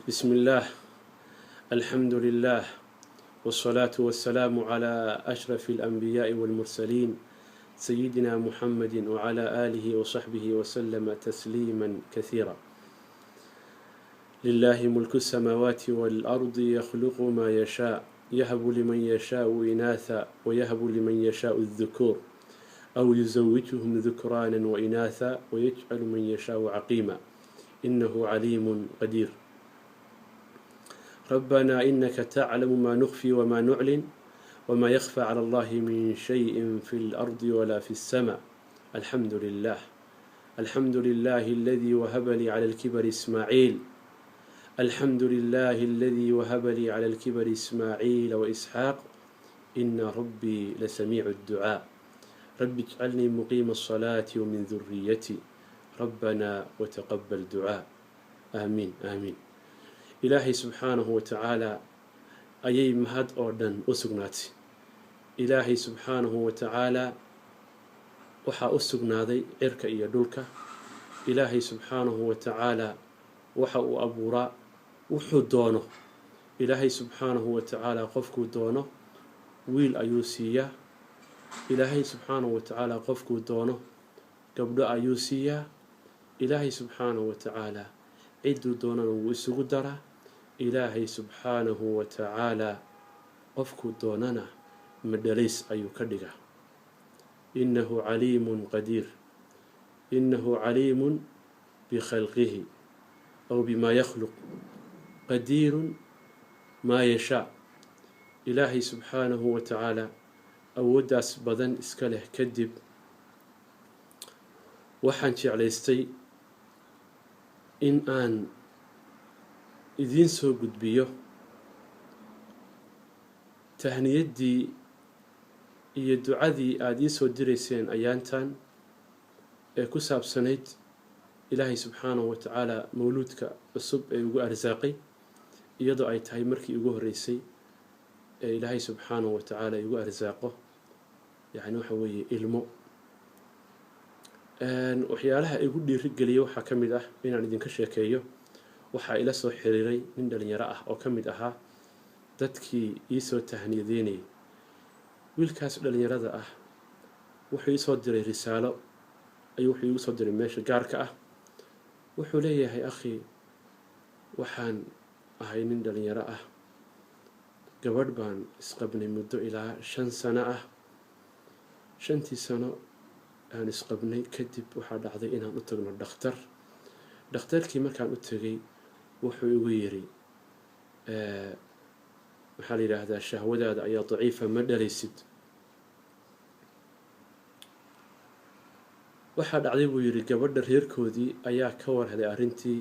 بسم الله. الحمد لله، والصلاة والسلام على أشرف الأنبياء والمرسلين سيدنا محمد وعلى آله وصحبه وسلم تسليما كثيرا. لله ملك السماوات والأرض يخلق ما يشاء، يهب لمن يشاء إناثا ويهب لمن يشاء الذكور أو يزوجهم ذكرانا وإناثا ويجعل من يشاء عقيما، إنه عليم قدير. ربنا إنك تعلم ما نخفي وما نعلن وما يخفى على الله من شيء في الأرض ولا في السماء. الحمد لله. الحمد لله الذي وهب لي على الكبر إسماعيل. الحمد لله الذي وهب لي على الكبر إسماعيل وإسحاق، إن ربي لسميع الدعاء. رب اجعلني مقيم الصلاة ومن ذريتي، ربنا وتقبل دعاء. آمين آمين. إلهي سبحانه وتعالى أيي مهد أردن أسقناتي. إلهي سبحانه وتعالى وحا أسقنادي عرك إيا دولك. إلهي سبحانه وتعالى وحا أبورا وحو دونه. إلهي سبحانه وتعالى قفكو دونه ويل أيوسيا. إلهي سبحانه وتعالى قفكو دونه قبل أيوسيا. إلهي سبحانه وتعالى عدو دونه ويسوق دره. إلهي سبحانه وتعالى قفكو دوننا مدليس أيو كدغا. إنه عليم قدير. إنه عليم بخلقه أو بما يخلق، قدير ما يشاء. إلهي سبحانه وتعالى أوداس بدن إسكاله كدب وحنشي عليستي إن آن إذين سو قدبيو تهنيدي iyo ducadii aad ii soo dirayseen ayaantan ee ku saabsanayd ilaahay subxaanahu wa tacaala mawluudka cusub ee ugu arsaaqay, iyadoo ay tahay markii ugu horreysay ee ilaahay subxaanahu wa tacaala igu arsaaqo waxa weeye ilmo. waxyaalaha igu dhiirigeliyay waxaa ka mid ah inaan idinka sheekeeyo. waxaa ila soo xiriiray nin dhalinyaro ah oo ka mid ahaa dadkii ii soo tahniyadeynayay. wiilkaas dhalinyarada ah wuxuu ii soo diray risaalo, wuxuu igu soo diray meesha gaarka ah. wuxuu leeyahay akhi, waxaan ahay nin dhalinyaro ah, gabadh baan isqabnay muddo ilaa 5 sano ah. 5tii sano aan isqabnay kadib waxaa dhacday inaan u tagno dhakhtar. dhakhtarkii markaan u tagay wuxuu igu yiri maxaa la yiraahdaa shahwadaada ayaa daciifa, ma dhalaysid. waxaa dhacday buu yiri gabadha reerkoodii ayaa ka warhaday arrintii,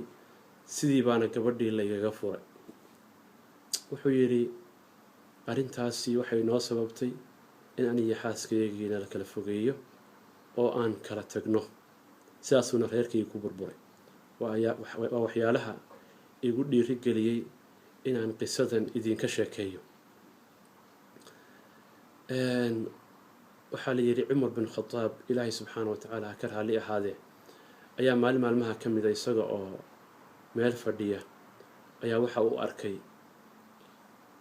sidii baana gabadhii laygaga furay. wuxuu yiri arrintaasi waxay noo sababtay in aan iyo xaaskaygiina la kala fogeeyo oo aan kala tagno. sidaasuna reerkii ku burburay. waa waxyaalaha igu dhiirigeliyay inaan qisadan idinka sheekeeyo. waxaa la yiri Cumar bin Khattab, ilaahay subxaanahu wa tacaala ka raali ahaadee, ayaa maalin maalmaha ka mid ah isaga oo meel fadhiya ayaa waxa uu arkay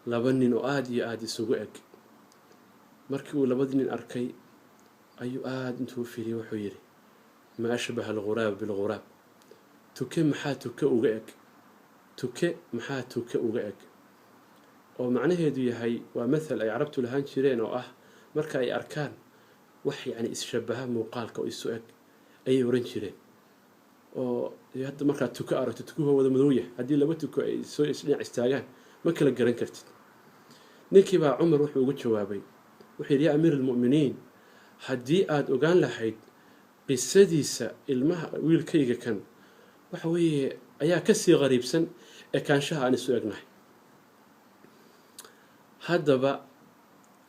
2 nin oo aad iyo aad isugu eg. markii uu 2 nin arkay ayuu aad intuu fiiriyay wuxuu yiri ma ashbaha al-ghurab bil-ghurab. tuke maxaa tuke uga eg, tuke maxaa tuke uga eg. oo macnaheedu yahay waa مثل ay carabtu lahaan jireen oo ah marka ay arkaan wax ishabaha muuqaalka oo isu eg ay oran jireen. oo hadda marka tuke aragto tukuhu wada madow yahay, hadii 2 tuko ay soo isdhinac istaagaan ma kala garan kartid. ninkii baa Cumar wuxuu ugu jawaabay, wuxuu yiri yaa amiir al-mu'miniin, haddii aad ogaan lahayd qisadiisa ilmaha wiilkayga kan waxa weeye ayaa ka sii qariibsan ee kaanshaha aan isu egnahay. haddaba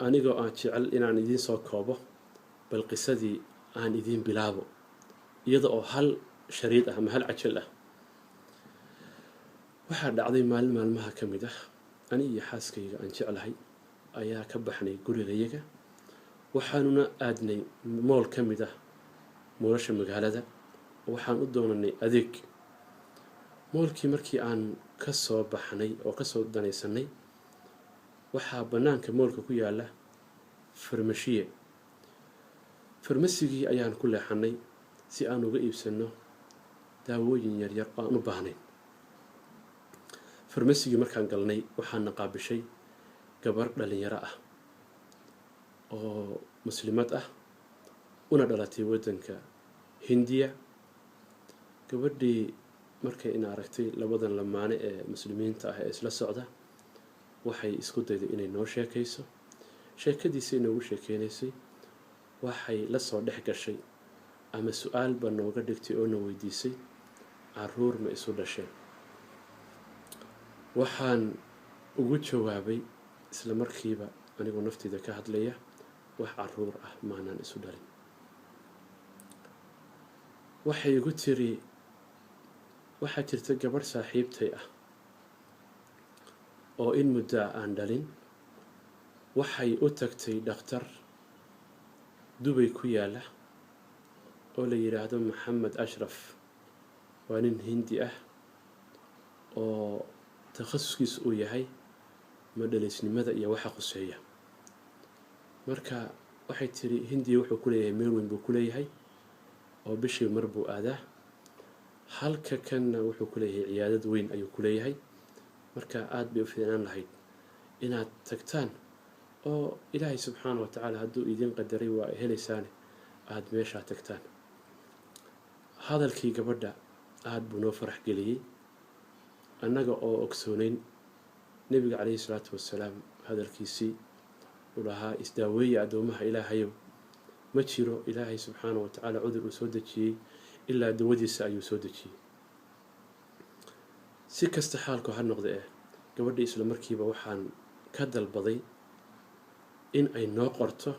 anigoo aan jecel inaan idiin soo koobo, bal qisadii aan idiin bilaabo iyada oo hal shariid ah ama hal cajal ah. waxaa dhacday maalin maalmaha ka mid ah, ani iyo xaaskayga aan jeclahay ayaa ka baxnay gurigayaga. waxaanuna aadnay mool ka mid ah moolasha magaalada. waxaan u doonanay adeeg. moolkii markii aan ka soo baxnay oo ka soo danaysanay waxaa bannaanka moolka ku yaalla farmashiye. farmasigii ayaan ku leexanay si aan uga iibsanno daawooyin yaryar oo aan u baahnayn. farmasigii markaan galnay waxaana qaabishay gabar dhalinyaro ah oo muslimad ah una dhalatay waddanka hindiya. gabadhii markay ina aragtay labadan lamaane ee muslimiinta ah ee isla socda waxay isku dayday inay noo sheekayso. sheekadiisay noogu sheekeynaysay. waxay la soo dhex gashay ama su-aalba nooga dhigtay oo na weydiisay caruur ma isu dhasheen. waxaan ugu jawaabay isla markiiba anigoo nafteyda ka hadlaya wax caruur ah maanaan isu dhalin. waxay igu tiri waxaa jirta gabarh saaxiibtay ah oo in muddo aan dhalin. waxay u tagtay dhakhtar dubay ku yaalla oo la yidhaahdo maxamed ashraf. waa nin hindi ah oo takhasuskiisu uu yahay madhalaysnimada iyo waxa khuseeya. marka waxay tiri hindiya wuxuu ku leeyahay meel weyn buu ku leeyahay oo bishii mar buu aadaa. halka kanna wuxuu ku leeyahay ciyaadad weyn ayuu ku leeyahay. marka aad bay u fiicnaan lahayd inaad tagtaan oo ilaahay subxaana wa tacaala hadduu idin qadaray waa helaysaane aada meeshaa tagtaan. hadalkii gabadha aad buu noo farax geliyey annaga oo ogsoonayn nebiga calayhi salaatu wassalaam hadalkiisii u lahaa isdaaweeya addoomaha ilaahayow ma jiro ilaahay subxaana wa tacaala cudur uu soo dejiyey ilaa dawadiisa ayuu soo dejiyey. si kasta xaalku ha noqda gabadhii isla markiiba waxaan ka dalbaday in ay noo qorto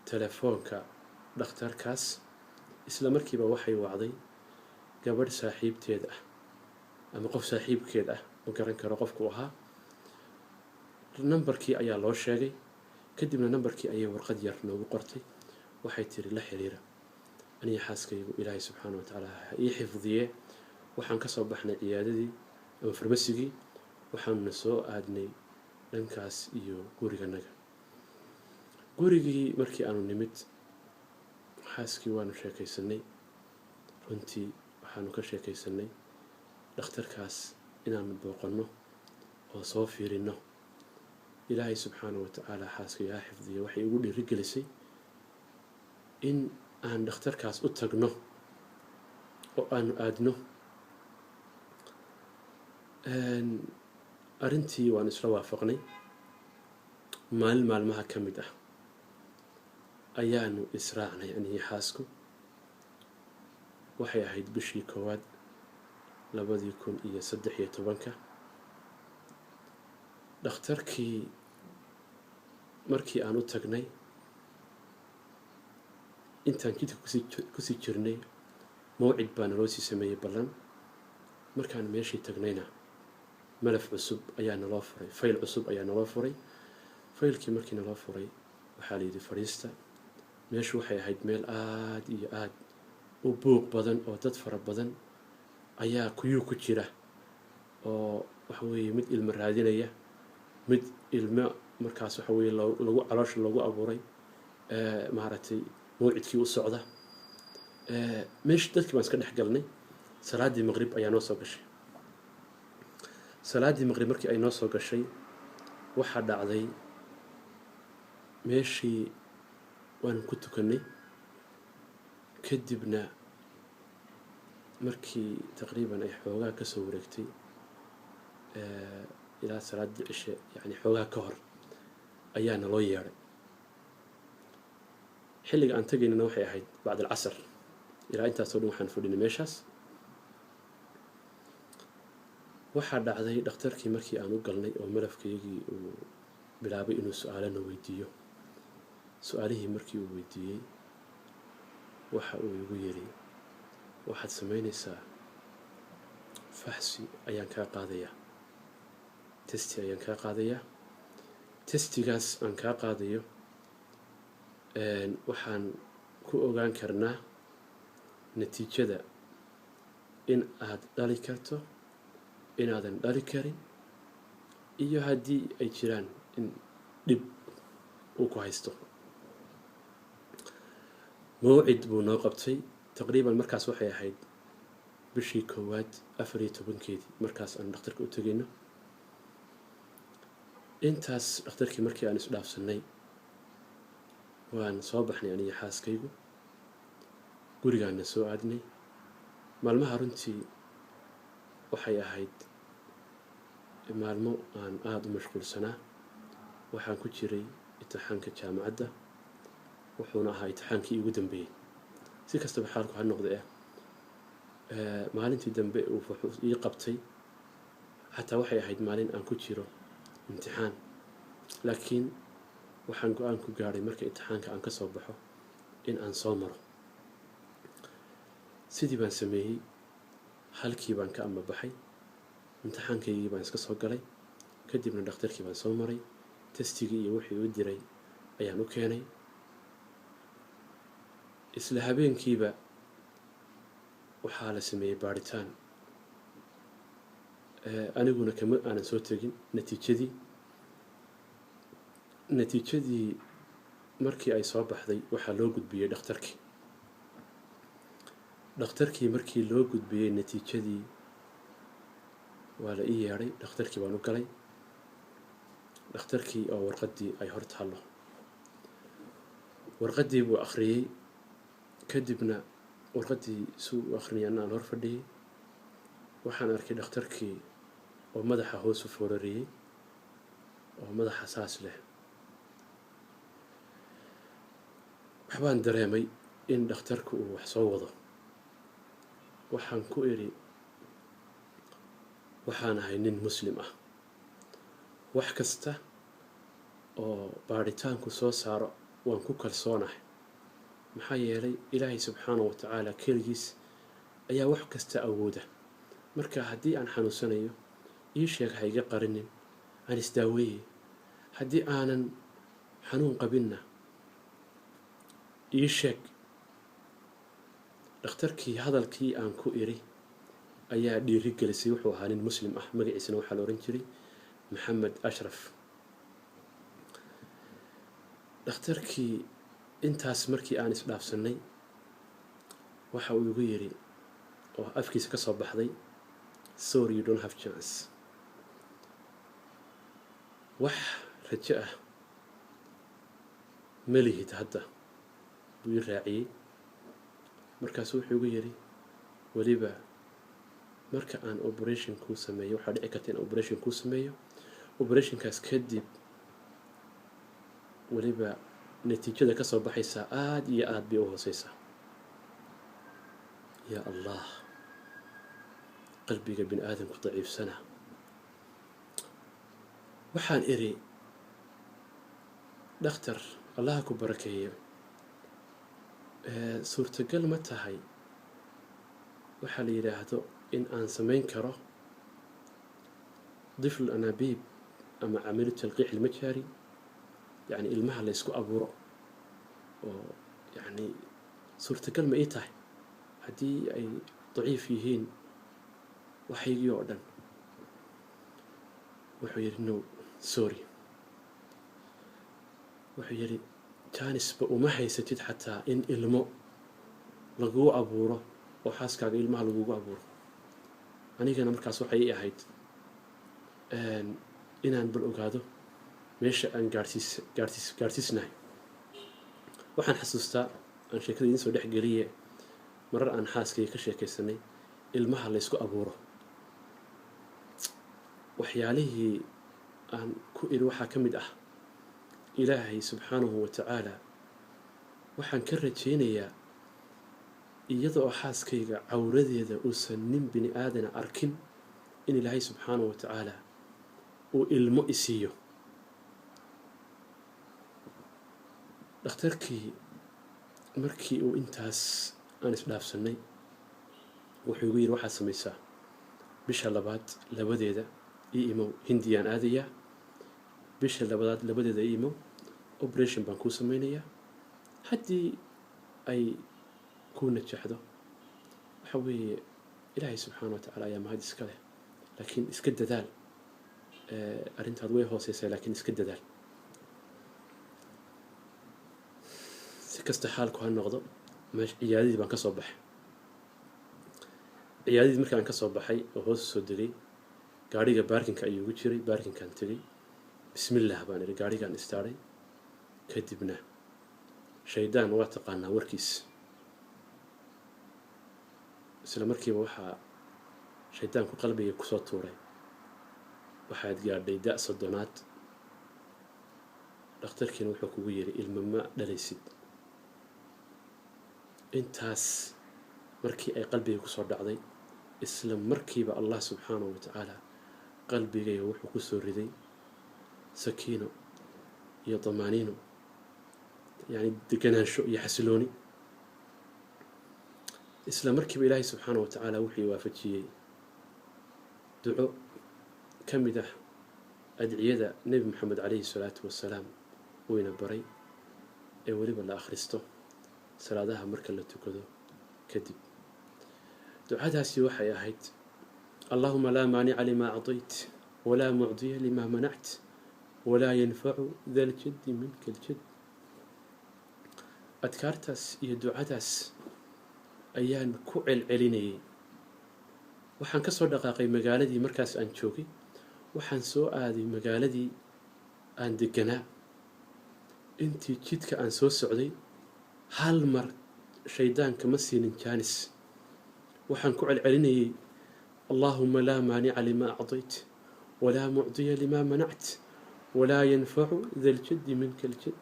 telefoonka dhakhtarkaas. isla markiiba waxay wacday gabadh saaxiibteed ah ama qof saaxiibkeed ah ma garan karo qofku ahaa. nambarkii ayaa loo sheegay kadibna nambarkii ayay warqad yar noogu qortay. waxay tiri la xiriira aniga xaaskaygu ilaahay subxaana wa tacaala ha ii xifdiye. waxaan ka soo baxnay ciyaadadii ama farmasigii waxaanuna soo aadnay dhankaas iyo guriganaga. gurigii markii aanu nimid xaaskii waanu sheekaysanay. runtii waxaanu ka sheekaysanay dhakhtarkaas inaanu booqanno oo soo fiirino. ilaahay subxaana wa tacaala xaaskii ha xifdiye waxay igu dhiirigelisay in aan dhakhtarkaas u tagno oo aanu aadno. arrintii waanu isla waafaqnay. maalin maalmaha ka mid ah ayaanu israacnay anigii xaasku. waxay ahayd bishii 1 2013. dhakhtarkii markii aan u tagnay intaan jidka kusii jirnay mawcid baa naloo sii sameeyey ballan. markaan meeshii tagnayna malaf cusub ayaa naloo furay fayl cusub ayaa naloo furay. faylkii markii naloo furay waxaa la yidhi fadhiista. meeshu waxay ahayd meel aad iyo aad u buuq badan oo dad fara badan ayaa kuyuu ku jira oo waxa weeye mid ilmo raadinaya mid ilmo markaas waxa weeye lagu caloosha lagu abuuray maaragtay mawcidkii u socda. meeshii dadkii baan iska dhex galnay. salaaddii maqrib ayaa noo soo gashay. salaaddii maqrib markii ay noo soo gashay waxaa dhacday meeshii waanu ku tukannay. kadibna markii taqriiban ay xoogaa ka soo wareegtay ilaa salaaddii cishe yacni xoogaa ka hor ayaa naloo yeedhay. xilliga aan tagaynana waxay ahayd bacd alcasar. ilaa intaasoo dhan waxaan fadhinay meeshaas. waxaa dhacday dhakhtarkii markii aan u galnay oo malafkaygii uu bilaabay inuu su-aalana weydiiyo. su-aalihii markii uu weydiiyey waxa uu igu yiri waxaad samaynaysaa faxsi ayaan kaa qaadayaa testi ayaan kaa qaadayaa. testigaas aan kaa qaadayo waxaan ku ogaan karnaa natiijada in aad dhali karto inaadan dhali karin iyo haddii ay jiraan in dhib uu ku haysto. mawcid buu noo qabtay taqriiban markaas waxay ahayd bishii koowaad 14 markaas aan dhakhtarka u tegayno. intaas dhakhtarkii markii aan isdhaafsanay waan soo baxnay aniga xaaskaygu, gurigaana soo aadnay. maalmaha runtii waxay ahayd maalmo aan aada u mashquulsanaa. waxaan ku jiray imtixaanka jaamacadda, wuxuuna ahaa imtixaankii igu dambeeyey. si kastaba xaalku ha noqde maalintii dambe wuxuu ii qabtay, xataa waxay ahayd maalin aan ku jiro imtixaan, laakiin waxaan go-aan ku gaadhay marka imtixaanka aan ka soo baxo in aan soo maro. sidii baan sameeyey, halkii baan ka amabaxay, imtixaankaygii baan iska soo galay, kadibna dhakhtarkii baan soo maray, testigii iyo wixii u diray ayaan u keenay. isla habeenkiiba waxaa la sameeyey baaritaan, aniguna kama aanan soo tegin natiijadii markii ay soo baxday waxaa loo gudbiyey dhakhtarkii markii loo gudbiyey natiijadii waa la ii yeedhay. dhakhtarkii baan u galay, dhakhtarkii oo warqaddii ay hor taallo. warqaddii buu akhriyey, kadibna warqaddii suu u akhriyay aan hor fadhiyey. waxaan arkay dhakhtarkii oo madaxa hoos u foorariyey, oo madaxa saas leh. waxbaan dareemay in dhakhtarku uu wax soo wado. waxaan ku idhi, waxaan ahay nin muslim ah, wax kasta oo baaritaanku soo saaro waan ku kalsoonahay, maxaa yeelay ilaahay subxaanahu wa tacaala keligiis ayaa wax kasta awooda. marka haddii aan xanuunsanayo ii sheeg, ha iga qarinin, aan isdaaweeye. haddii aanan xanuun qabinna ii sheeg. dhakhtarkii hadalkii aan ku idhi ayaa dhiiri gelisay. wuxuu ahaa nin muslim ah, magaciisana waxaa la ohan jiray maxamed ashraf. dhakhtarkii intaas markii aan isdhaafsanay waxa uu igu yidhi oo afkiisa ka soo baxday, sorry you don't have chance. wax rajo ah ma lihid hadda, buu ii raaciyey. markaasu wuxuu igu yidhi, weliba marka aan operation kuu sameeyo, waxaa dhici karta in operation kuu sameeyo, operationkaas kadib weliba natiijada ka soo baxaysaa aada iyo aada bay u hooseysaa. yaa allah, qalbiga bini aadamku daciifsana. waxaan idhi, dhakhtar allaha ku barakeeyo, suurtagal ma tahay waxaa la yidhaahdo in aan samayn karo difl anaabiib ama camilu talqiix ilmajaari, yani ilmaha la ysku abuuro, oo yani suurtagal ma ii tahay haddii ay daciif yihiin waxaygii oo dhan? wuxuu yidhi, no sorry. wuxuu yidhi, jaanisba uma haysatid xataa in ilmo laguu abuuro oo xaaskaaga ilmaha lagugu abuuro. anigana markaas waxay ii ahayd inaan bal ogaado meesha aan gaarsiisnahay. waxaan xasuustaa, aan sheekada idiin soo dhex geliye, marar aan xaaskayga ka sheekaysanay ilmaha laysku abuuro. waxyaalihii aan ku idhi waxaa ka mid ah, ilaahay subxaanahu wa tacaala waxaan ka rajaynayaa iyada oo xaaskayga cawradeeda uusan nin bini aadana arkin, in ilaahay subxaanahu wa tacaala uu ilmo isiiyo. dhakhtarkii markii uu intaas aan isdhaafsanay wuxuu igu yidhi, waxaad samaysaa bisha labaad labadeeda ii imow, hindiyaan aadayaa, bisha labaad labadeeda ii imow, operation baan kuu samaynayaa. haddii ay kuu najaxdo waxa weeye ilaahay subxaana wa tacaala ayaa mahad iska leh, laakiin iska dadaal arrintaad way hooseysaa laakiin iska dadaal si kasta xaalku ha noqdo meesha ciyaadadii baan ka soo baxay ciyaadadii markaan ka soo baxay oo hoos soo degay gaariga baarkinka ayuu ugu jiray baarkinkaan tegay bismillaah baan idhi gaarigaan istaaray kadibna shaydaan waa taqaanaa warkiis isla markiiba waxaa shaydaanku qalbiga kusoo tuuray waxaad gaadhay da' soddonaad dhakhtarkiina wuxuu kugu yidhi ilma ma dhalaysid intaas markii ay qalbiga kusoo dhacday isla markiiba allah subxaanahu wa tacaala qalbigayga wuxuu ku soo riday sakiino iyo damaaniino yani deganaansho iyo xasilooni isla markiiba ilaahay subxaanahu wa tacaala wuxuu waafajiyey duco ka mid ah adciyada nebi moxamed calayhi salaatu wasalaam wayna baray ee weliba la akhristo salaadaha marka la tukado kadib ducadaasi waxay ahayd allahuma laa maanica limaa acdayt walaa mucdiya limaa manact walaa yanfacu da ljaddi minka aljad adkaartaas iyo ducadaas ayaan ku celcelinayay waxaan ka soo dhaqaaqay magaaladii markaas aan joogay waxaan soo aaday magaaladii aan deganaa intii jidka aan soo socday hal mar shaydaanka ma siinin jaanis waxaan ku celcelinayay allahuma laa maanica limaa acdayt walaa mucdiya limaa manact walaa yanfacu da ljaddi minka aljad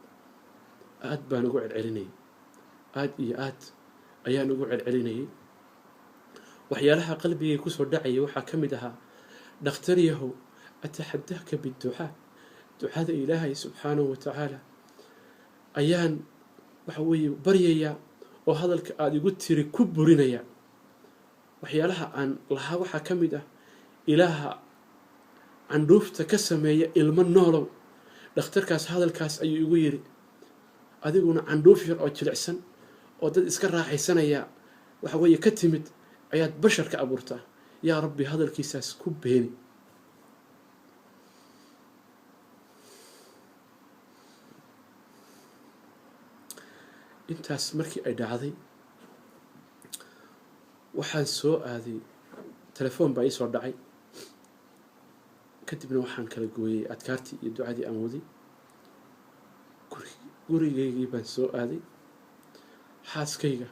aad baan ugu celcelinayay aad iyo aad ayaan ugu celcelinayay waxyaalaha qalbigay kusoo dhacaya waxaa ka mid ahaa dhakhtar yahow ataxadahka biducaa ducada ilaahay subxaanahu wa tacaala ayaan waxa weeye baryayaa oo hadalka aada igu tiri ku burinaya waxyaalaha aan lahaa waxaa ka mid ah ilaaha candhuufta ka sameeya ilmo noolow dhakhtarkaas hadalkaas ayuu igu yidhi adiguna candhuuf yar oo jilicsan oo dad iska raaxaysanaya waxa weeye ka timid ayaad bashar ka abuurtaa yaa rabbi hadalkiisaas ku beeni intaas markii ay dhacday waxaan soo aaday telefoon baa ii soo dhacay kadibna waxaan kala gooyey adkaartii iyo ducadii aan waday gurigaygii baan soo aaday xaaskayga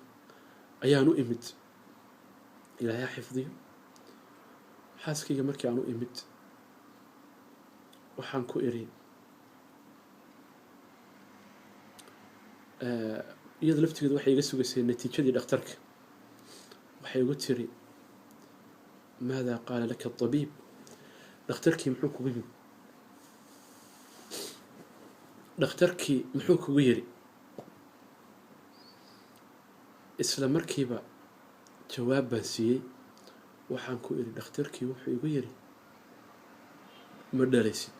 ayaan u imid ilaahay xifdiyo xaaskayga markii aan u imid waxaan ku idhi iyada laftigeedu waxay iga sugaysay natiijadii dhakhtarka waxay igu tiri maadaa qaala laka abiib dhakhtarkii muxuu kugu yidhi dhakhtarkii muxuu kugu yidhi isla markiiba jawaab baan siiyey waxaan ku idhi dhakhtarkii wuxuu igu yidhi ma dhalaysid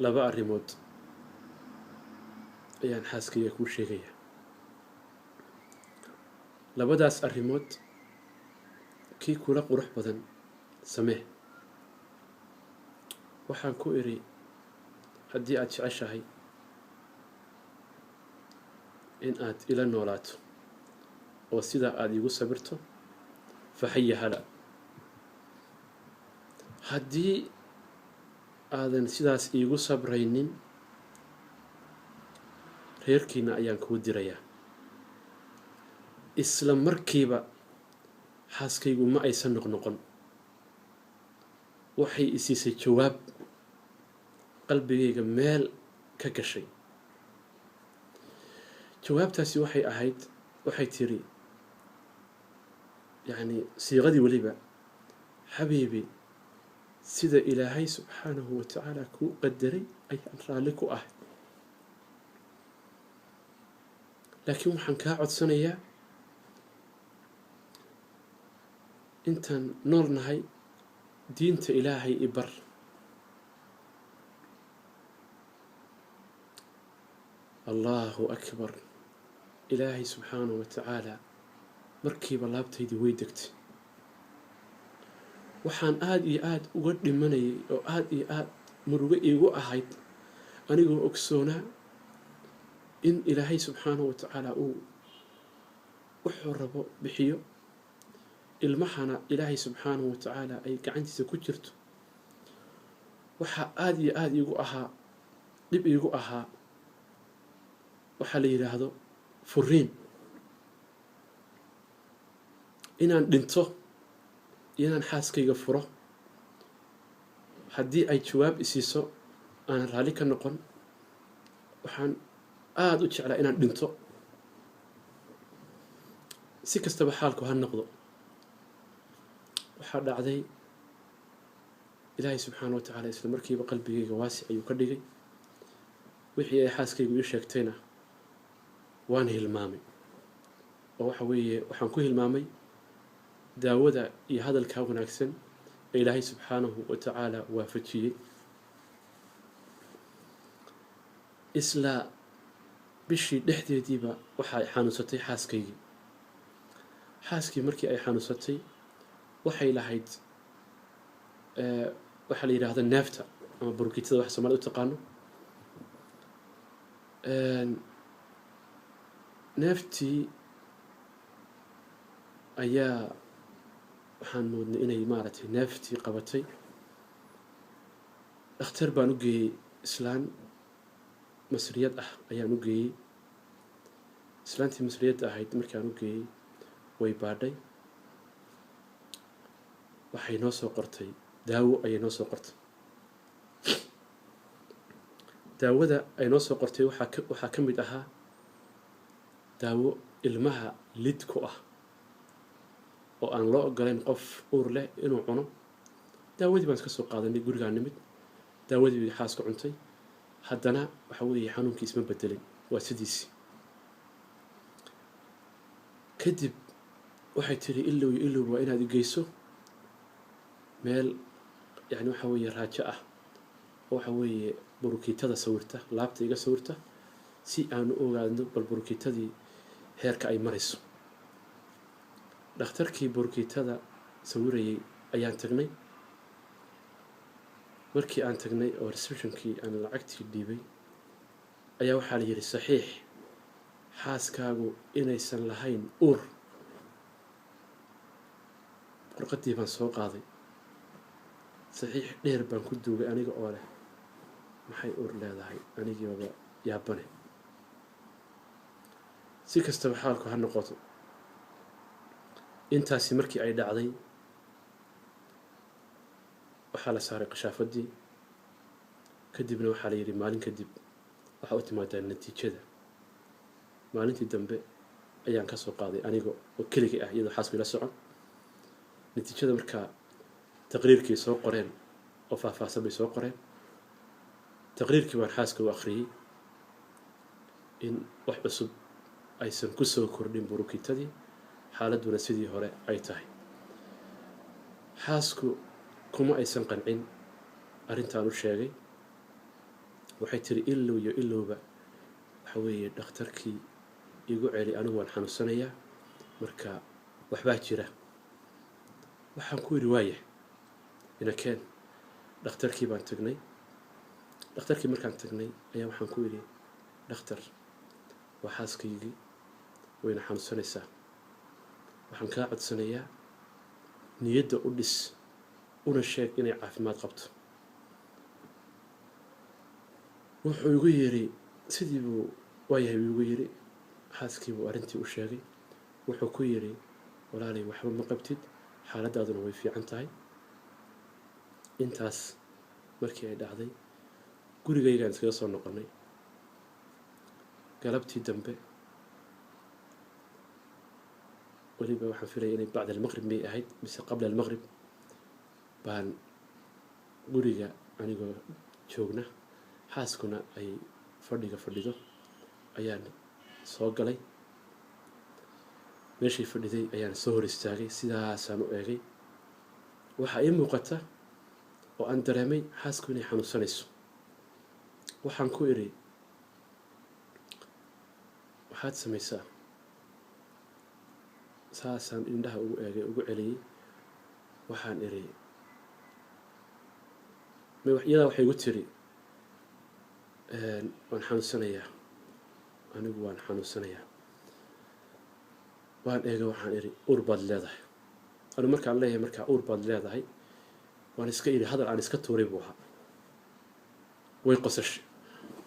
laba arrimood ayaan xaaskayga kuu sheegaya labadaas arrimood kii kula qurux badan samee waxaan ku idhi haddii aada jeceshahay in aad ila noolaato oo sidaa aada iigu sabirto faxaya hala haddii aadan sidaas iigu sabraynin reerkiina ayaan kuu dirayaa isla markiiba xaaskaygu ma aysan noqnoqon waxay isiisay jawaab qalbigayga meel ka gashay jawaabtaasi waxay ahayd waxay tiri yacni siiqadii weliba xabiibi sida ilaahay subxaanahu wa tacaala kuu qadaray ayaan raalli ku ah laakiin waxaan kaa codsanayaa intaan nool nahay diinta ilaahay i bar allahu akbar ilaahay subxaanahu wa tacaala markiiba laabtaydii way degtay. waxaan aad iyo aad uga dhimanayay oo aad iyo aad murugo iigu ahayd anigoo ogsoonaa in ilaahay subxaanahu watacaala uu wuxuu rabo bixiyo, ilmahana ilaahay subxaanahu watacaala ay gacantiisa ku jirto. waxaa aad iyo aad iigu ahaa dhib iigu ahaa waxaa la yidhaahdo furiin, inaan dhinto inaan xaaskayga furo. haddii ay jawaab isiiso aanan raalli ka noqon, waxaan aada u jeclaa inaan dhinto. si kastaba xaalku ha noqdo, waxaa dhacday ilaahay subxaana watacaala isla markiiba qalbigayga waasic ayuu ka dhigay. wixii ay xaaskaygu ii sheegtayna waan hilmaamay, oo waxa weeye waxaan ku hilmaamay daawada iyo hadalkaa wanaagsan ee ilaahay subxaanahu watacaala waafajiyey. isla bishii dhexdeediiba waxa ay xanuunsatay xaaskaygii. xaaskii markii ay xanuunsatay waxay lahayd waxaa la yidhaahda neefta ama burukitada wax soomaalida u taqaano. neeftii ayaa waxaan moodnay inay maaragtay neeftii qabatay. dhakhtar baan u geeyey, islaan masriyad ah ayaan u geeyey. islaantii masriyadda ahayd markaan u geeyey way baadhay, waxay noo soo qortay daawo ayay noo soo qortay. daawada ay noo soo qortay waxaa ka mid ahaa daawo ilmaha lid ku ah oo aan loo ogolayn qof uur leh inuu cuno. daawadii baan iska soo qaadanay, gurigaan nimid, daawadii bay xaaska cuntay. haddana waxa weeye xanuunkii isma bedelin, waa sidiisii. kadib waxay tiri ilow iyo ilow waa inaad i geyso meel yani waxa weeye raajo ah oo waxa weeye burukiitada sawirta, laabta iga sawirta, si aanu ogaadno bal burukiitadii heerka ay marayso. dhakhtarkii burukiitada sawirayay ayaan tagnay. markii aan tagnay oo receptionkii aan lacagtii dhiibay ayaa waxaa la yidhi saxiix xaaskaagu inaysan lahayn uur. warqaddii baan soo qaaday, saxiix dheer baan ku duugay aniga oo leh maxay uur leedahay, anigiibaba yaabane. si kastaba xaalku ha noqoto, intaasi markii ay dhacday waxaa la saaray qashaafadii. kadibna waxaa la yidhi maalin kadib waxaa u timaadaa natiijada. maalintii dambe ayaan ka soo qaaday aniga oo keligay ah, iyadoo xaasku ila socon. natiijada markaa taqriirkii soo qoreen oo faahfaahsan bay soo qoreen. taqriirkii baan xaaska u akhriyey in wax cusub aysan ku soo kordhin burukiitadii, xaaladuna sidii hore ay tahay. xaasku kuma aysan qancin arrintaan u sheegay. waxay tiri ilow iyo ilowba waxa weeye dhakhtarkii igu celi, anigu waan xanuunsanayaa, marka waxbaa jira. waxaan ku yidhi waaya inakeen. dhakhtarkii baan tagnay. dhakhtarkii markaan tagnay ayaa waxaan ku yidhi dhakhtar, waa xaaskaygii wayna xanuunsanaysaa, waxaan kaa codsanayaa niyadda u dhis, una sheeg inay caafimaad qabto. wuxuu igu yidhi sidii buu waayahay buu igu yidhi. xaaskii buu arrintii u sheegay. wuxuu ku yidhi walaalay waxba ma qabtid, xaaladaaduna way fiican tahay. intaas markii ay dhacday gurigaygaan iskaga soo noqonnay. galabtii dambe weliba waxaan filaya inay bacda almaqrib may ahayd mise qabla almaqrib, baan guriga anigoo joogna, xaaskuna ay fadhiga fadhido ayaan soo galay. meeshii fadhiday ayaan soo hor istaagay, sidaasaan u eegay. waxaa ii muuqata oo aan dareemay xaasku inay xanuunsanayso. waxaan ku idhi waxaad samaysaa saasaan indhaha ugu eegay ugu celiyey waxaan iri iyadaa waxay igu tiri waan xanuunsanayaa anigu waan xanuunsanayaa waan eegay waxaan iri uur baad leedahay anigu markaan leeyahay markaa uur baad leedahay waan iska iri hadal aan iska tuuray buu ahaa way qosashay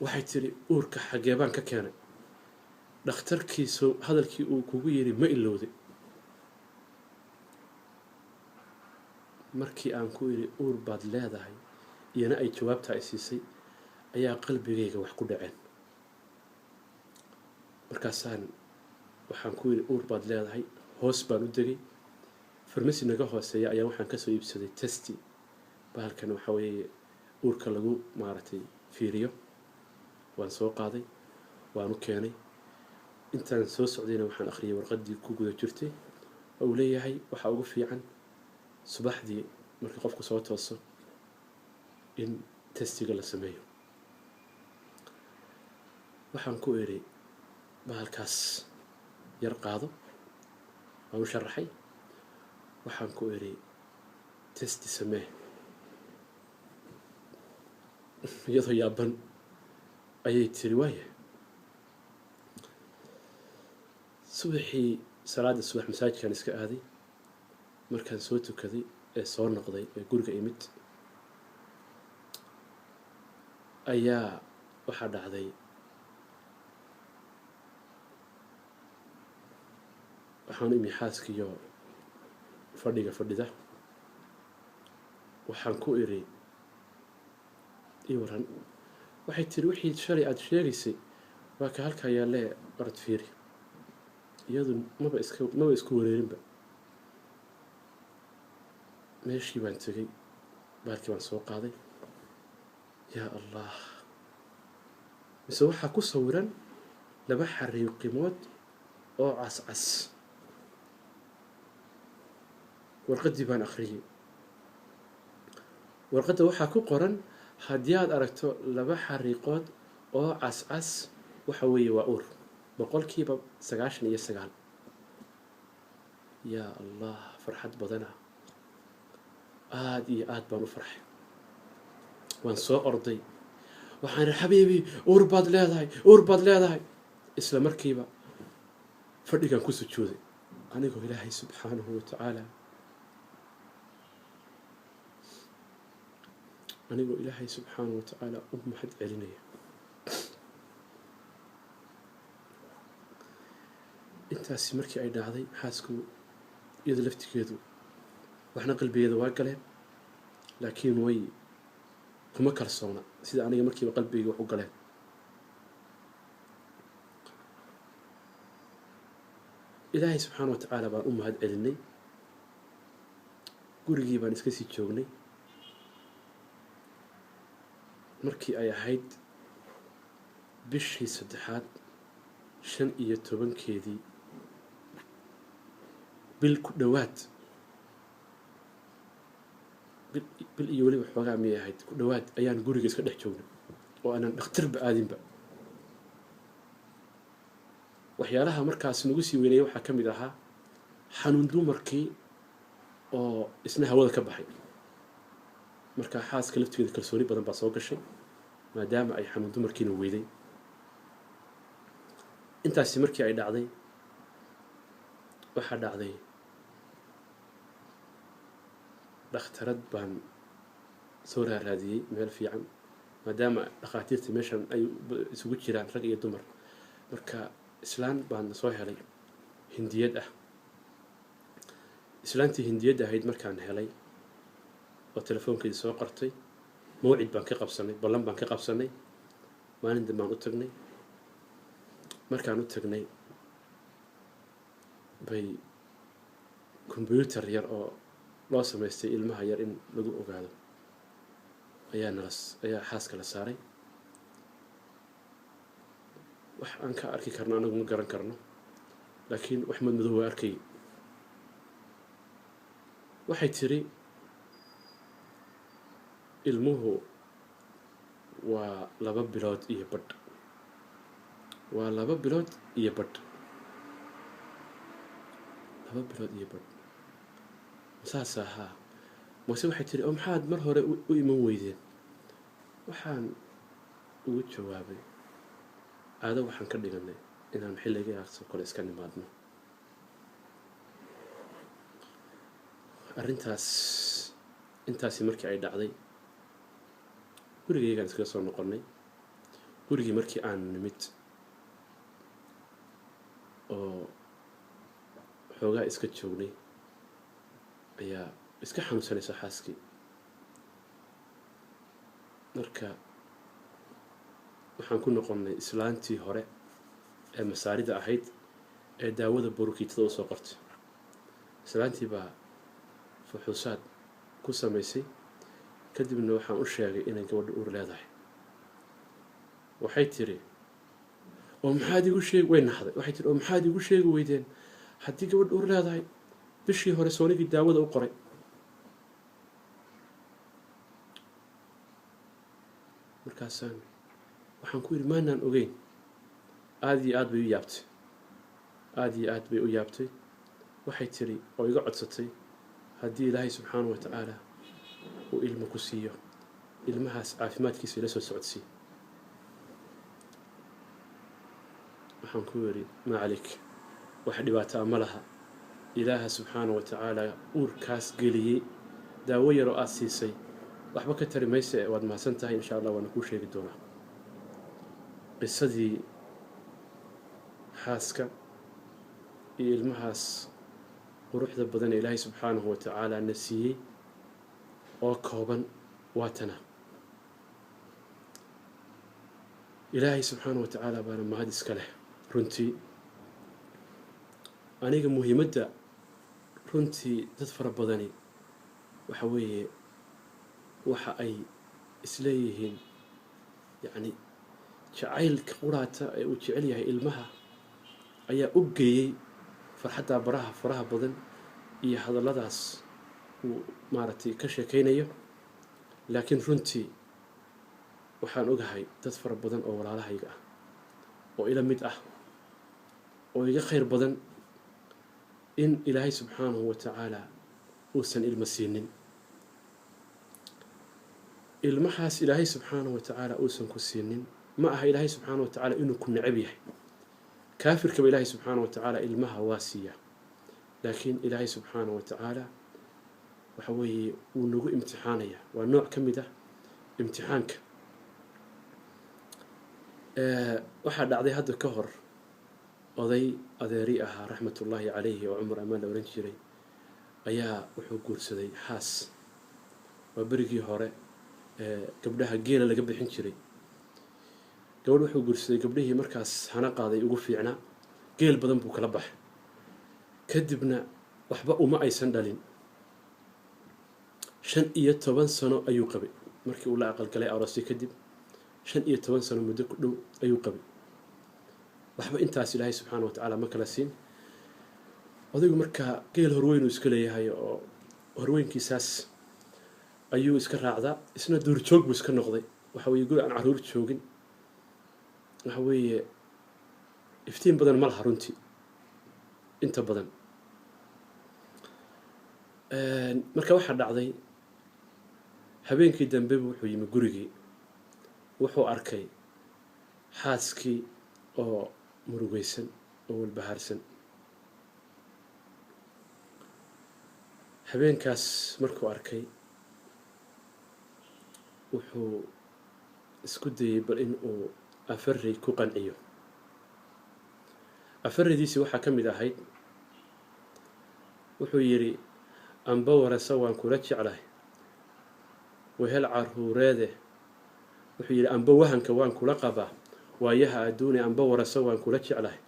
waxay tiri uurka xagee baan ka keenay dhakhtarkiisu hadalkii uu kugu yiri ma ilowday markii aan ku iri uur baad leedahay iyana ay jawaabta ay siisay ayaa qalbigayga wax ku dhaceen markaasaan waxaan ku iri uur baad leedahay hoos baan u degay farmasi naga hooseeya ayaa waxaan kasoo iibsaday testi bahalkan waxa weeye uurka lagu maaragtay fiiriyo waan soo qaaday waan u keenay intaan soo socdayna waxaan akhriyay warqaddii ku guda jirtay oo uu leeyahay waxaa ugu fiican subaxdii marka qofku soo tooso in testiga la sameeyo waxaan ku iri bahalkaas yar qaado waan u sharaxay waxaan ku iri testi samee iyadoo yaaban ayay tiri waaya subaxii salaada subax masaajidkaan iska aaday markaan soo tukaday ee soo noqday ee guriga imid ayaa waxaa dhacday waxaan imi xaaskiyo fadhida waxaan ku iri ii waran waxay tiri wixii shalay aada sheegaysay waa ka halkaa yaallee orod fiiri iyadu maba isku wareerinba meeshii baan tegay baalkii baan soo qaaday yaa allah mise waxaa ku sawiran 2 xariiqimood oo cascas warqaddii baan akhriyey warqadda waxaa ku qoran haddii aad aragto 2 xariiqood oo cascas waxa weeye waa uur 99%. yaa allah farxad badana aad iyo aad baan u farxay waan soo orday waxaan iri xabiibi uur baad leedahay isla markiiba fadhigaan ku sujuuday anigoo ilaahay subxaanahu watacaala u mahad celinaya intaasi markii ay dhacday xaasku iyada laftigeedu waxna qalbigeeda waa galeen laakiin way kuma kalsoona sida aniga markiiba qalbigayga wax u galeen ilaahay subxaana watacaala baan u mahad celinay gurigii baan iska sii joognay markii ay ahayd bishii 3aad 15 bil ku dhawaad bil iyo weliba xoogaa miyay ahayd ku dhawaad ayaan guriga iska dhex joognay oo aanan dhakhtarba aadinba waxyaalaha markaas nagu sii weynayay waxaa ka mid ahaa xanuun dumarkii oo isna hawada ka baxay markaa xaaska laftigeeda kalsooni badan baa soo gashay maadaama ay xanuun dumarkiina weyday intaasi markii ay dhacday waxaa dhacday dhakhtarad baan soo raadiyey meel fiican maadaama dhakhaatiirta meeshan ay isugu jiraan rag iyo dumar marka islaan baan soo helay hindiyad ah islaantii hindiyadda ahayd markaan helay oo telefoonkeedii soo qortay mawcid baan ka qabsanay ballan baan ka qabsanay maalin dambaan u tagnay markaan u tagnay bay combyuutar yar oo loo samaystay ilmaha yar in lagu ogaado ayaa xaaska la saaray wax aan ka arki karno anagu ma garan karno laakiin wax madmadow waa arkay waxay tiri ilmuhu waa 2 bilood iyo badh laba bilood iyo badh saas ahaa mase waxay tiri oo maxaad mar hore u iman weydeen waxaan ugu jawaabay caado waxaan ka dhiganay inaan xilligaasoo kale iska nimaadno arrintaas intaasi markii ay dhacday gurigaygaan iskaga soo noqonnay gurigii markii aan nimid oo xoogaa iska joognay ayaa iska xanuunsanaysa xaaskii marka waxaan ku noqonnay islaantii hore ee masaarida ahayd ee daawada burukiitada u soo qortay islaantii baa fuxuusaad ku samaysay kadibna waxaan u sheegay inay gabadha uur leedahay waxay tiri oo maxaad igu sheegi way naxday waxay tiri oo maxaad igu sheegi weydeen haddii gabadha uur leedahay bishii hore soonigii daawada u qoray markaasaan waxaan ku yidhi maanaan ogeyn aada iyo aad bay u yaabtay aada iyo aad bay u yaabtay waxay tiri oo iga codsatay haddii ilaahay subxaanahu wa tacaala uu ilmo ku siiyo ilmahaas caafimaadkiisa ila soo socodsii waxaan ku yidhi maa calik wax dhibaataa ma laha ilaaha subxaanahu wa tacaala uurkaas geliyey daawo yaroo aada siisay waxba ka tari mayse waad mahadsan tahay insha allah waana kuu sheegi doonaa qisadii xaaska iyo ilmahaas quruxda badan ee ilaahay subxaanahu wa tacaala na siiyey oo kooban waatana ilaahay subxaanahu wa tacaala baana mahad iska leh runtii aniga muhiimadda runtii dad fara badani waxa weeye waxa ay isleeyihiin yacni jacaylka quraata ee uu jecel yahay ilmaha ayaa u geeyey farxaddaa faraha badan iyo hadalladaas uu maaragtay ka sheekaynayo laakiin runtii waxaan ogahay dad fara badan oo walaalahayga ah oo ila mid ah oo iga khayr badan in ilaahay subxaanahu wa tacaala uusan ilmo siinin ilmahaas ilaahay subxaanahu wa tacaala uusan ku siinin ma aha ilaahay subxaanahu wa tacaala inuu ku necab yahay kaafirkaba ilaahay subxaanahu wa tacaala ilmaha waa siiya laakiin ilaahay subxaanahu wa tacaala waxa weeye wuu nagu imtixaanaya waa nooc ka mid ah imtixaanka waxaa dhacday hadda ka hor oday adeeri ahaa raxmatullaahi calayhi oo cumar amaan la ohan jiray ayaa wuxuu guursaday xaas waa berigii hore gabdhaha geela laga bixin jiray gabadh wuxuu guursaday gabdhihii markaas hana qaaday ugu fiicnaa geel badan buu kala baxay kadibna waxba uma aysan dhalin 15 sano ayuu qabay markii uu la aqalgalay aroosay kadib 15 sano muddo ku dhow ayuu qabay waxba intaas ilaahay subxaanahu wa tacaala ma kala siin odaygu markaa geel horweyn uu iska leeyahay oo horweynkiisaas ayuu iska raacdaa isna duurjoog buu iska noqday waxa weeye guri aan caruur joogin waxa weeye iftiin badan ma laha runtii inta badan marka waxaa dhacday habeenkii dambe wuxuu yimi gurigii wuxuu arkay xaaskii oo murugaysan oo walbahaarsan habeenkaas markuu arkay wuxuu isku dayay bal in uu afarey ku qanciyo afareydiisii waxaa ka mid ahayd wuxuu yidhi amba warasa waan kula jeclahay wehel caruureede wuxuu yidhi amba wahanka waan kula qabaa waayaha adduune amba warasa waan kula jeclahay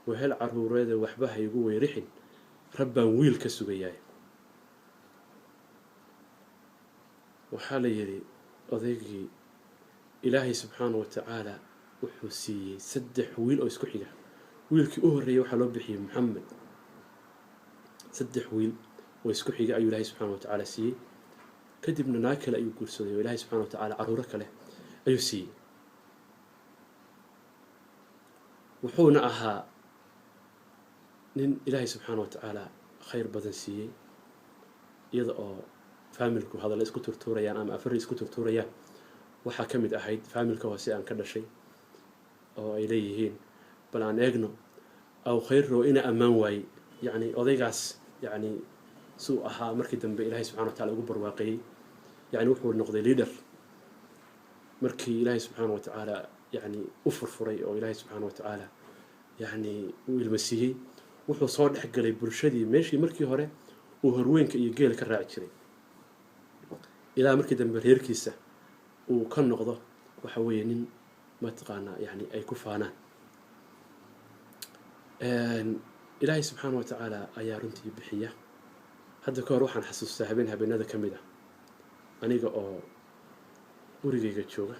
wehel caruureede waxba ha igu weyrixin rabbaan wiil ka sugayaay waxaa la yidhi odaygii ilaahay subxaanahu wa tacaala wuxuu siiyey 3 wiil oo isku xiga wiilkii u horreeyay waxaa loo bixiyey maxamed 3 wiil oo isku xiga ayuu ilaahay subxaanahu wa tacaala siiyey kadibna naag kale ayuu guursaday oo ilaahay subxaanahu wa tacaala caruuro kale ayuu siiyey wuxuuna ahaa nin ilaahay subxaanahu wa tacaala khayr badan siiyey iyada oo faamilku hadalla isku turtuurayaan ama afari isku turtuurayaan waxaa ka mid ahayd faamilka hoose aan ka dhashay oo ay leeyihiin bal aan eegno aw khayro ina ammaan waayey yacni odaygaas yacni suu ahaa markii dambe ilaahay subxana wa taala ugu barwaaqeeyey yacni wuxuu noqday leader markii ilaahay subxaana wa tacaala yacni u furfuray oo ilaahay subxaana wa tacaala yacni uu ilmasiiyey wuxuu soo dhex galay bulshadii meeshii markii hore uu horweynka iyo geela ka raaci jiray ilaa markii dambe reerkiisa uu ka noqdo waxa weeye nin mataqaanaa yani ay ku faanaan ilaahay subxaana wa tacaala ayaa runtii bixiya hadda ka hor waxaan xasuustaa habeenada ka mid ah aniga oo gurigayga jooga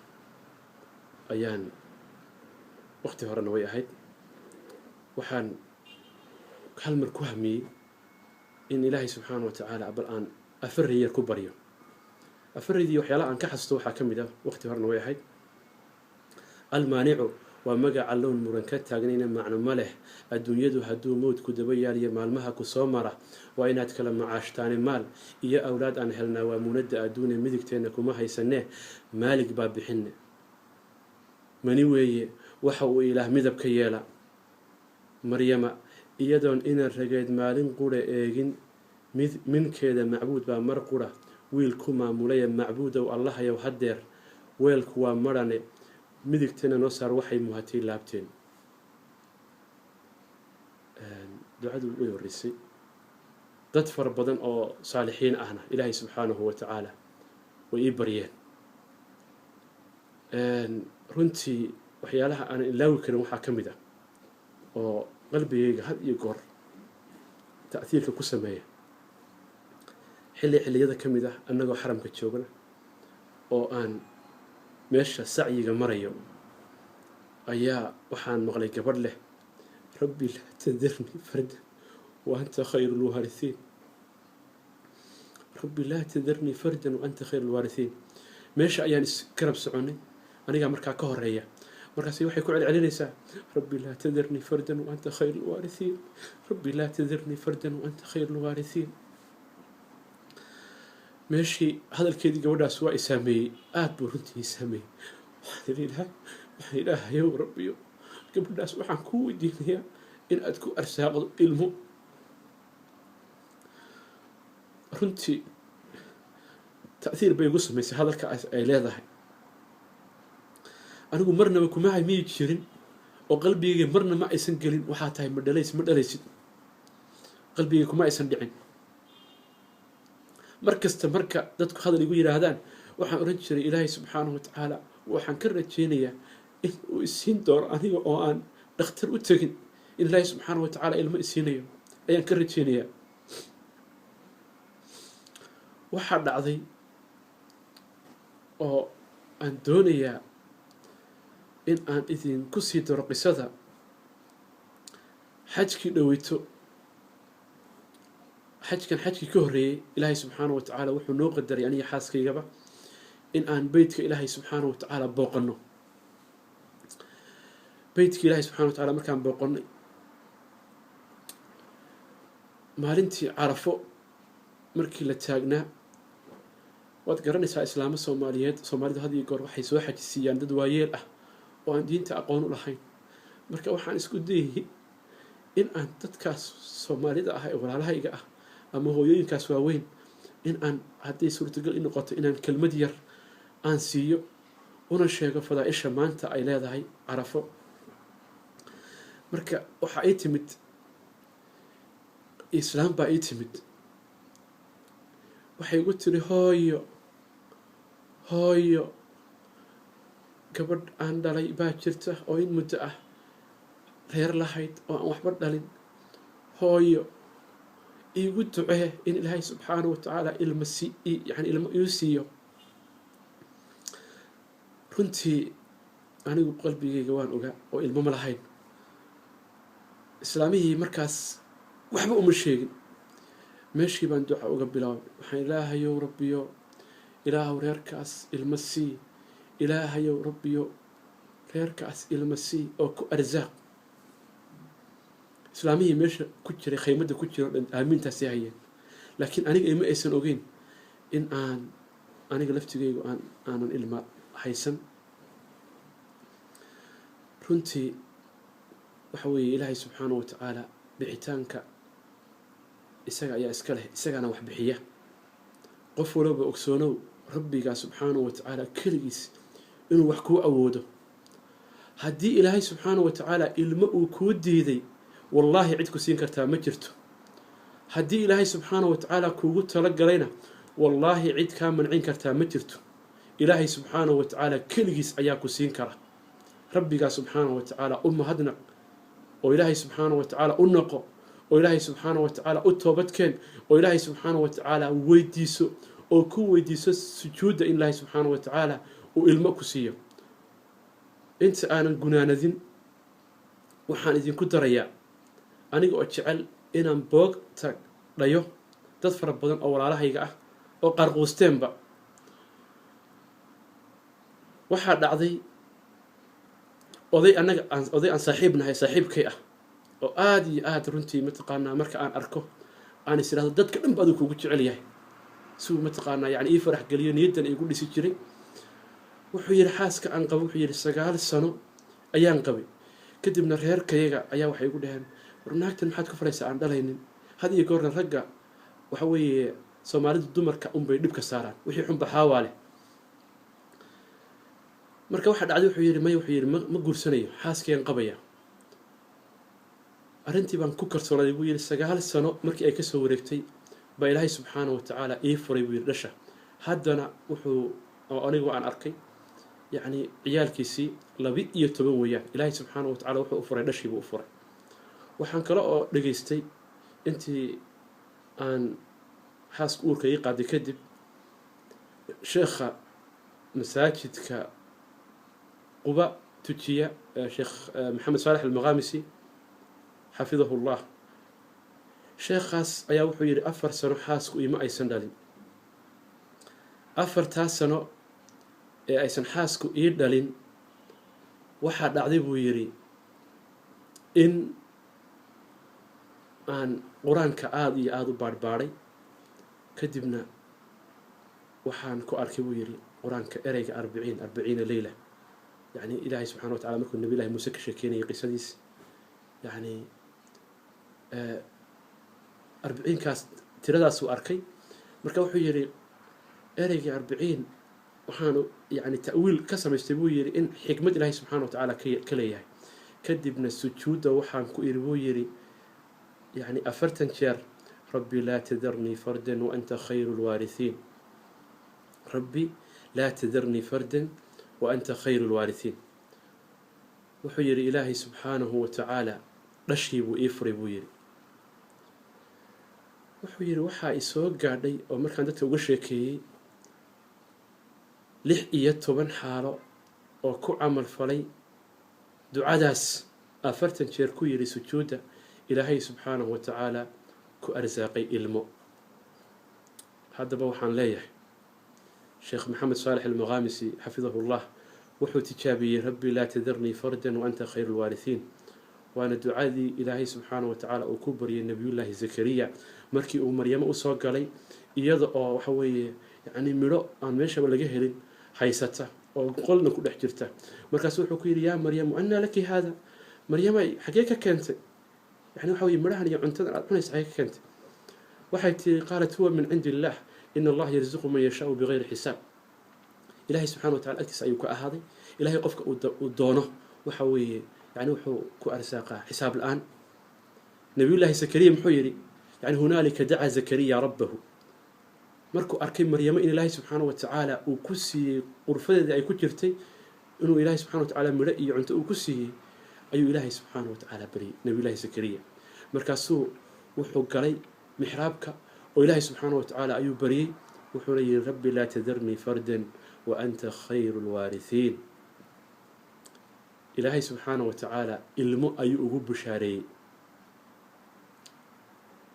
ayaan waqti horena way ahayd waxaan hal mar ku hamiyey in ilaahay subxaana wa tacaala bal aan afarey yar ku baryo afareydii waxyaalaha aan ka xasuusto waxaa ka mid ah waqti horena way ahayd almaanicu waa magaca lown muran ka taagnayna macno ma leh adduunyadu hadduu mowdku daba yaaliyo maalmaha ku soo mara waa inaad kala macaashtaane maal iyo awlaad aan helnaa waa muunadda adduune midigteenna kuma haysanee maalig baa bixinne mani weeye waxa uu ilaah midab ka yeela maryama iyadoon ina rageed maalin qura eegin minkeeda macbuud baa mar qura wiil ku maamulaya macbuudow allahayow haddeer weelku waa marane midigteena noo saar waxay muhatay laabteen ducadu way horeysay dad fara badan oo saalixiin ahna ilaahay subxaanahu wa tacaala way ii baryeen runtii waxyaalaha aanan ilaawi karin waxaa ka mid ah oo qalbigayga had iyo goor ta'hiirka ku sameeya xilliyada ka mid ah annagoo xaramka joogna oo aan meesha sacyiga marayo ayaa waxaan maqlay gabadh leh rabbi laa tadarnii fardan wa anta khayru lwaarihiin rabbi laa tadarnii fardan wa anta khayru lwaarihiin meesha ayaan isgarab soconnay anigaa markaa ka horeeya markaasi waxay ku celcelinaysaa rabbi laa tadarnii fardan wa anta khayru lwaarihiin rabbi laa tadarnii fardan wa anta khayru lwaarihiin meeshii hadalkeedii gabadhaas waa i saameeyey aada buu runtii i saameeyey waxaan ilaahayow rabbiyo gabadhaas waxaan kuu weydiinayaa in aad ku arsaaqdo ilmo runtii ta'hiir bay igu samaysay hadalkaas ay leedahay anigu marnaba kuma hamiyi jirin oo qalbigayga marna ma aysan gelin waxaa tahay ma dhalaysid qalbigayga kuma aysan dhicin mar kasta marka dadku hadal igu yidhaahdaan waxaan oran jiray ilaahay subxaanahu wa tacaala waxaan ka rajeynayaa in uu isiin doono aniga oo aan dhakhtar u tegin in ilaahay subxaanahu wa tacaala ilmo isiinayo ayaan ka rajeynayaa waxaa dhacday oo aan doonayaa in aan idinku sii daro qisada xajkii dhoweyto xajkii ka horreeyey ilaahay subxaanahu wa tacaala wuxuu noo qadaray aniga xaaskaygaba in aan beytka ilaahay subxaanahu wa tacaala booqanno beytkii ilaahay subxana wa tacaala markaan booqannay maalintii carafo markii la taagnaa waad garanaysaa islaamo soomaalida had iyo goor waxay soo xajisiiyaan dad waayeel ah oo aan diinta aqoon u lahayn marka waxaan isku dayayay in aan dadkaas soomaalida ah ee walaalahayga ah ama hooyooyinkaas waaweyn in aan hadday suurtagal i noqoto inaan kelmad yar aan siiyo una sheego fadaa-isha maanta ay leedahay carafo marka waxaa ii timid islaam baa ii timid waxay igu tiri hooyo gabadh aan dhalay baa jirta oo in muddo ah reer lahayd oo aan waxba dhalin hooyo iigu ducee in ilaahay subxaanahu wa tacaala ilmo iu siiyo runtii anigu qalbigayga waan ogaa oo ilmo ma lahayn islaamihii markaas waxba uma sheegin meeshii baan duca uga bilaabay waxaan ilaahayow rabbiyo ilaahow reerkaas ilmo sii ilaahayow rabbiyo reerkaas ilmo sii oo ku arsaaq islaamihii meesha ku jiray khaymadda ku jiro dhan aamintaasi hayeen laakiin aniga ima aysan ogeyn in aniga laftigaygu aanan ilma haysan runtii waxa weeye ilaahay subxaanahu wa tacaala bixitaanka isaga ayaa iska leh isagaana wax bixiya qof walba ogsoonow rabbigaa subxaanahu wa tacaala keligiis inuu wax kuu awoodo haddii ilaahay subxaanahu wa tacaala ilmo uu kuu diiday wallaahi cid ku siin kartaa ma jirto haddii ilaahay subxaanahu wa tacaala kuugu talagalayna wallaahi cid kaa mancin kartaa ma jirto ilaahay subxaanahu wa tacaala keligiis ayaa ku siin kara rabbigaa subxaanahu wa tacaala u mahadnaq oo ilaahay subxaanahu wa tacaala u naqo oo ilaahay subxaanahu wa tacaala u toobadkeen oo ilaahay subxaanahu wa tacaala weydiiso oo ku weydiiso sujuudda in ilaahay subxaanahu wa tacaala uu ilmo ku siiyo inta aanan gunaanadin waxaan idinku darayaa aniga oo jecel inaan boogta dhayo dad fara badan oo walaalahayga ah oo qarquusteenba waxaa dhacday oday aan saaxiib nahay saaxiibkay ah oo aada iyo aada runtii mataqaanaa marka aan arko aan is idhahdo dadka dhan ba adigu kuugu jecel yahay siuu mataqaanaa yani ii farax geliyo niyaddan igu dhisi jiray wuxuu yidhi xaaska aan qabo wuxuu yidhi 9 sano ayaan qabay kadibna reerkayaga ayaa waxay igu dhaheen war naagtan maxaad ku faraysaa aan dhalaynin had iyo goorna ragga waxa weeye Soomaalidu dumarka unbay dhibka saaraan wixii xun baxaa leh marka waxa dhacday wuxuu yidhi ma guursanayo xaaskeen qabaya arrintii baan ku kalsoonaaday buu yidhi 9 sano markii ay ka soo wareegtay baa ilaahay subxaanahu wa tacaala ii furay buu yidhi dhasha haddana wuxuu oo anigu aan arkay يعني عيالكيسي 12 ويان إلهي سبحانه وتعالى وحو أفري دشي بو أفري وحان كلا دقيستي انتي آن حاسك أوركا يقعد يكدب شيخ مساجدك قباء تجية شيخ محمد صالح المغامسي حفظه الله شيخ خاص أيا وحو يري أفر سنو حاسك ويما أي سندالي أفر تاسنو ee aysan xaasku ii dhalin waxaa dhacday buu yidhi in aan qur-aanka aada iyo aada u baadhbaadhay kadibna waxaan ku arkay buu yidhi qur-aanka ereyga 40 leyla yani ilaahay subxana wa tacala markuu nabi ilahi muuse ka sheekeynayay qisadiis yani 40kaas tiradaasuu arkay marka wuxuu yidhi ereyga 40 waxaanu yani ta'wiil ka samaystay buu yidhi in xikmad ilaahay subxaana wa tacaala ka leeyahay kadibna sujuudda waxaan ku iri buu yidhi yani 40 jeer rabbi laa tadarnii fardan wa anta khayru lwaarihiin rabbi laa tadarnii fardan wa anta khayru lwaarihiin wuxuu yidhi ilaahay subxaanahu wa tacaala dhashii buu ii furay buu yidhi wuxuu yidhi waxaa isoo gaadhay oo markaan dadka uga sheekeeyey 16 xaalo oo ku camal falay ducadaas 40 jeer ku yiri sujuuda ilaahay subxaanahu wa tacaala ku arsaaqay ilmo haddaba waxaan leeyahay sheekh maxamed saalax al-Maghamisi xafidahu Allah wuxuu tijaabiyey rabbi laa tadarnii fardan wa anta khayru lwaarihiin waana ducadii ilaahay subxaanahu wa tacaala uu ku baryay nabiyullaahi zakariya markii uu maryamo u soo galay iyada oo waxa weeye yani midho aan meeshaba laga helin haysata oo qolna ku dhex jirta markaas wuxuu ku yiri yaa maryam anna laki hada maryam ay xagee ka keentay yani waxa weeye midhahan iyo cuntada aad cunaysa xagee ka keentay waxay tii qaalat huwa min indillah in allah yarzuqu man yashaa'u bighayri hisaab ilaahay subxaanahu wa tacaala agtiisa ayuu ka ahaaday ilaahay qofka uu doono waxa weeye yani wuxuu ku arsaaqa xisaab la'aan nabiyullaahi zakariya muxuu yiri yani hunaalika daca zakariya rabbahu markuu arkay maryamo in ilaahay subxaanahu wa tacaala uu ku siiyey qurfadeedii ay ku jirtay inuu ilaahay subxaanahu wa tacaala midho iyo cunto uu ku siiyey ayuu ilaahay subxaanahu wa tacaala baryay nabiyullaahi zakariya markaasuu wuxuu galay mixraabka oo ilaahay subxaanahu wa tacaala ayuu baryay wuxuuna yidhi rabbi laa tadarnii fardan wa anta khayru lwaarihiin ilaahay subxaanahu wa tacaala ilmo ayuu ugu bushaareeyey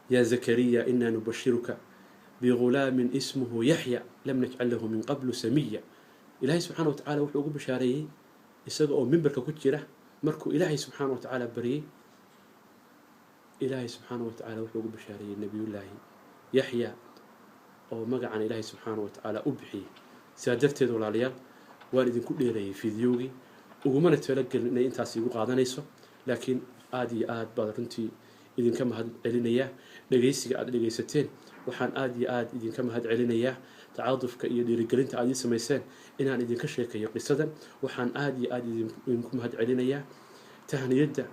yaa zakariya inaa nubashiruka بغلام اسمه يحيى لم نجعل له من قبل سميا إلهي سبحانه وتعالى وحو ugu bashaareeyay isaga oo minbarka ku jira markuu Ilaahay subhanahu wa ta'ala bariyay ilaahay subxaanahu watacaala wuxuu ugu bashaareeyey nebiyullaahi yaxya oo magacan ilaahay subxaanahu watacaala u bixiyey sidaa darteed walaalayaal waan idinku dheereeyey fideogii ugumana talagelin inay intaas igu qaadanayso laakiin aad iyo aad baad runtii idinka mahad celinayaa dhegaysiga aad dhegaysateen waxaan aad iyo aad idinka mahad celinayaa tacaadufka iyo dhiirigelinta aad ii samayseen inaan idinka sheekayo qisadan waxaan aad iyo aad idinku mahad celinayaa tahniyadda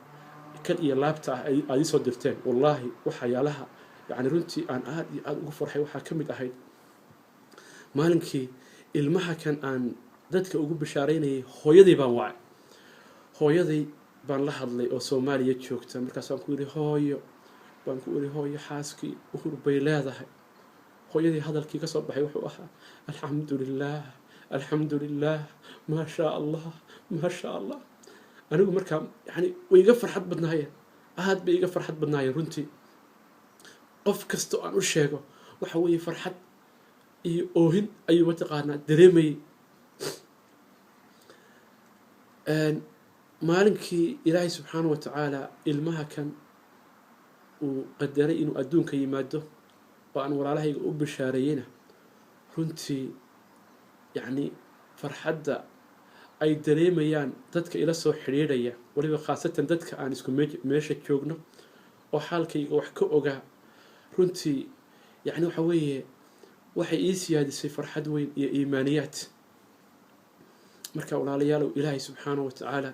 kan iyo laabta ah aad ii soo dirteen wallaahi waxyaalaha يعني runtii aan aad iyo aad ugu farxay waxaa ka mid ahayd maalinkii ilmaha kan aan dadka ugu bashaareynayay hooyaday baan wacay hooyaday baan la hadlay oo Soomaaliya joogta markaas aan ku yiri hooyo baan ku yiri hooyo xaaskii uhur bay leedahay hooyadii hadalkii ka soo baxay wuxuu ahaa alxamdulillaah ma sha Allah anigu markaa yani way iga farxad badnaayeen aad bay iga farxad badnaayeen runtii qof kasta aan u sheego waxa weeye farxad iyo oohin ayuu mataqaanaa dareemayay maalinkii ilaahay subxaanahu watacaala ilmaha kan uu qadaray inuu adduunka yimaado oo aan walaalahayga u bashaareeyeyna runtii yacni farxadda ay dareemayaan dadka ila soo xidhiidhaya waliba khaasatan dadka aan isku meesha joogno oo xaalkayga wax ka ogaa runtii يعني waxa weeye waxay ii siyaadisay farxad weyn iyo iimaaniyaad marka walaalayaal ilaahay subxaanahu watacaala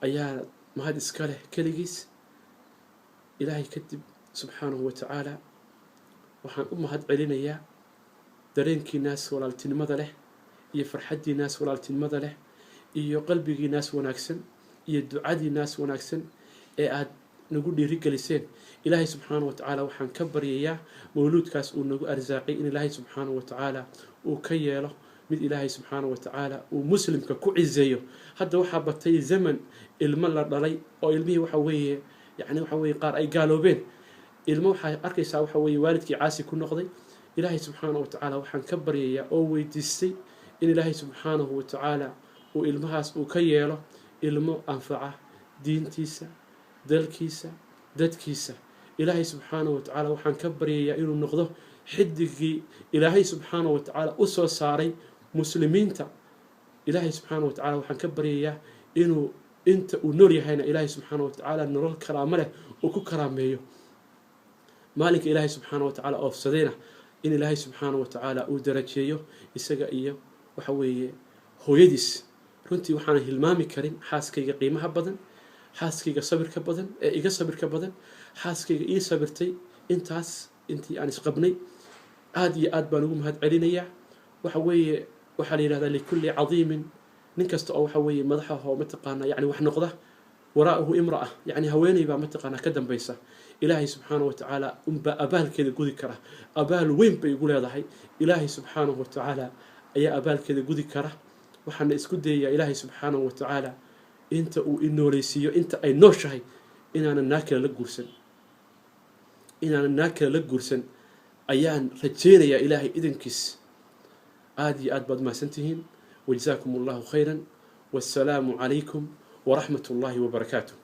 ayaa mahad iska leh kaligiis ilaahay kadib subxaanahu watacaala waxaan u mahad celinayaa dareenkii naas walaaltinimada leh iyo farxaddii naas walaaltinimada leh iyo qalbigii naas wanaagsan iyo ducadii naas wanaagsan ee aad nagu dhiirigeliseen ilaahay subxaanahu watacaala waxaan ka baryayaa mawluudkaas uu nagu arsaaqay in ilaahay subxaanahu watacaala uu ka yeelo mid ilaahay subxaanahu watacaala uu muslimka ku cizeeyo hadda waxaa batay zaman ilmo la dhalay oo ilmihii waxa weeye yani waxa weeye qaar ay gaaloobeen ilmo waxaa arkaysaa waxa weeye waalidkii caasi ku noqday ilaahay subxaanahu watacaala waxaan ka baryayaa oo weydiistay in ilaahay subxaanahu watacaala uu ilmahaas uu ka yeelo ilmo anfaca diintiisa dalkiisa dadkiisa ilaahay subxaanahu watacaala waxaan ka baryayaa inuu noqdo xidigii ilaahay subxaanahu watacaala u soo saaray muslimiinta ilaahay subxaanahu watacaala waxaan ka baryayaa inuu inta uu nool yahayna ilaahay subxaanahu watacaala nolol karaamo leh uu ku karaameeyo maalinka ilaahay subxaanahu watacaala oofsadayna in ilaahay subxaanahu watacaala uu darajeeyo isaga iyo waxa weeye hooyadiis runtii waxaan hilmaami karin xaaskayga qiimaha badan xaaskayga sabirka badan ee iga sabirka badan xaaskayga ii sabirtay intaas intii aan isqabnay aad iyo aad baan ugu mahad celinayaa waxa weeye waxaa la yidhahdaa likulli cadiimin nin kasta oo waxa weeye madaxaho mataqaanaa yani wax noqda waraa'uhu imra'a yani haweeney baa mataqaanaa ka dambaysa ilaahay subxaanahu watacaala unbaa abaalkeeda gudi kara abaal weyn bay igu leedahay ilaahay subxaanahu watacaala ayaa abaalkeeda gudi kara waxaana isku dayayaa ilaahay subxaanahu watacaala inta uu inoolaysiiyo inta ay nooshahay inaanan naa kale la guursan ayaan rajaynayaa ilaahay idankiis aad iyo aad baad mahadsantihiin wajazaakum allahu khayran wassalaamu calaykum waraxmat ullaahi wabarakaatuh